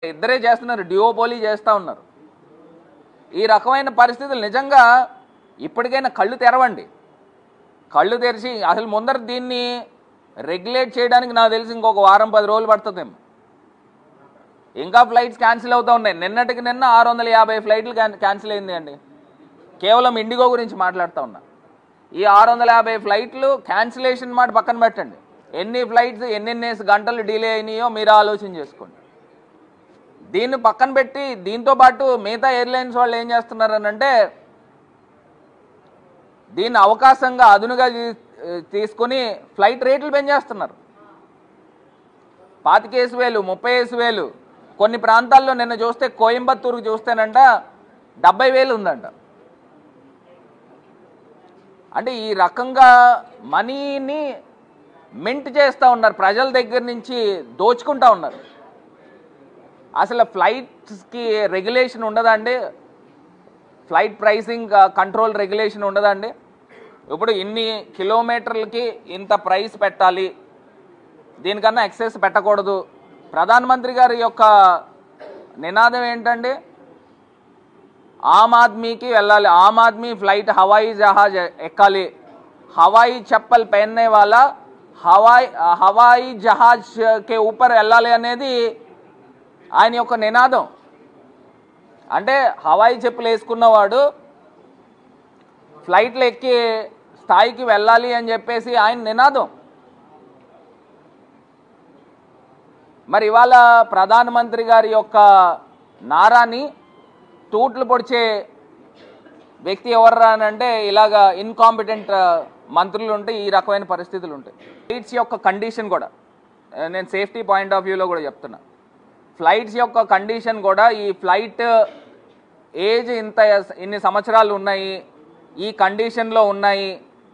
ఇద్దరే చేస్తున్నారు, డ్యూఓపోలీ చేస్తూ ఉన్నారు. ఈ రకమైన పరిస్థితులు నిజంగా ఇప్పటికైనా కళ్ళు తెరవండి. కళ్ళు తెరిచి అసలు ముందర దీన్ని రెగ్యులేట్ చేయడానికి నాకు తెలిసి ఇంకొక వారం 10 రోజులు పడుతుందేమో. ఇంకా ఫ్లైట్స్ క్యాన్సిల్ అవుతూ ఉన్నాయి. నిన్నటికి నిన్న 650 ఫ్లైట్లు క్యాన్సిల్ అయింది అండి. కేవలం ఇండిగో గురించి మాట్లాడుతూ ఉన్నా. ఈ 650 ఫ్లైట్లు క్యాన్సిలేషన్ మాట పక్కన పెట్టండి, ఎన్ని ఫ్లైట్స్ ఎన్ని గంటలు డిలే అయినాయో మీరు ఆలోచన చేసుకోండి. దీన్ని పక్కన పెట్టి దీంతో పాటు మిగతా ఎయిర్లైన్స్ వాళ్ళు ఏం చేస్తున్నారనంటే దీన్ని అవకాశంగా అదునుగా తీసుకొని ఫ్లైట్ రేట్లు పెంచేస్తున్నారు. 25,000 30,000. కొన్ని ప్రాంతాల్లో నిన్న చూస్తే కోయంబత్తూరుకు చూస్తేనంట 70,000 ఉందంట. అంటే ఈ రకంగా మనీని మింట్ చేస్తూ ఉన్నారు, ప్రజల దగ్గర నుంచి దోచుకుంటూ ఉన్నారు. అసలు ఫ్లైట్స్కి రెగ్యులేషన్ ఉండదా అండి? ఫ్లైట్ ప్రైసింగ్ కంట్రోల్ రెగ్యులేషన్ ఉండదా అండి? ఇప్పుడు ఇన్ని కిలోమీటర్లకి ఇంత ప్రైస్ పెట్టాలి, దీనికన్నా ఎక్సెస్ పెట్టకూడదు. ప్రధానమంత్రి గారి యొక్క నినాదం ఏంటండి? ఆమ్ ఆద్మీకి వెళ్ళాలి, ఆమ్ ఆద్మీ ఫ్లైట్ హవాయి జహాజ్ ఎక్కాలి, హవాయి చప్పల్ పహన్నే వాళ్ళ హవాయి జహాజ్ కే ఊపర్ వెళ్ళాలి అనేది ఆయన యొక్క నినాదం. అంటే హవాయి చెప్పులు వేసుకున్నవాడు ఫ్లైట్లు ఎక్కి స్థాయికి వెళ్ళాలి అని చెప్పేసి ఆయన నినాదం. మరి ఇవాళ ప్రధానమంత్రి గారి యొక్క నారాని తూట్లు పొడిచే వ్యక్తి ఎవర్రా అని అంటే ఇలాగా ఇన్కాంపిటెంట్ మంత్రులు ఉంటే ఈ రకమైన పరిస్థితులు ఉంటాయి. ఫ్లైట్స్ యొక్క కండిషన్ కూడా నేను సేఫ్టీ పాయింట్ ఆఫ్ వ్యూలో కూడా చెప్తున్నా. ఫ్లైట్స్ యొక్క కండిషన్ కూడా ఈ ఫ్లైట్ ఏజ్ ఇన్ని సంవత్సరాలు ఉన్నాయి, ఈ కండిషన్లో ఉన్నాయి,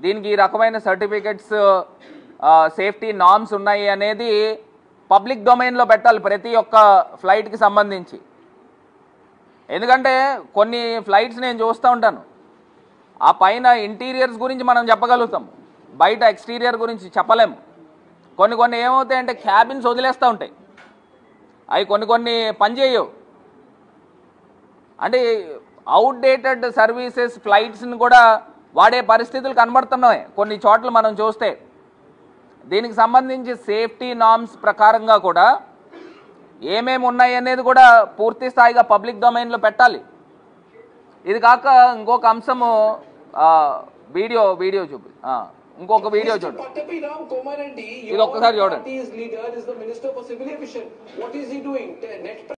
దీనికి ఈ రకమైన సర్టిఫికెట్స్ సేఫ్టీ నార్మ్స్ ఉన్నాయి అనేది పబ్లిక్ డొమైన్లో పెట్టాలి ప్రతి ఒక్క ఫ్లైట్కి సంబంధించి. ఎందుకంటే కొన్ని ఫ్లైట్స్ నేను చూస్తూ ఉంటాను, ఆ పైన ఇంటీరియర్స్ గురించి మనం చెప్పగలుగుతాం, బయట ఎక్స్టీరియర్ గురించి చెప్పలేము. కొన్ని ఏమవుతాయంటే క్యాబిన్స్ వదిలేస్తూ ఉంటాయి, అవి కొన్ని పనిచేయవు. అంటే అవుట్డేటెడ్ సర్వీసెస్ ఫ్లైట్స్ని కూడా వాడే పరిస్థితులు కనబడుతున్నాయి కొన్ని చోట్ల మనం చూస్తే. దీనికి సంబంధించి సేఫ్టీ నార్మ్స్ ప్రకారంగా కూడా ఏమేమి ఉన్నాయి అనేది కూడా పూర్తి స్థాయిగా పబ్లిక్ డొమైన్లో పెట్టాలి. ఇది కాక ఇంకొక అంశము వీడియో చూపి ఇంకొక వీడియో చూడండి, ఇది ఒక్కసారి చూడండి.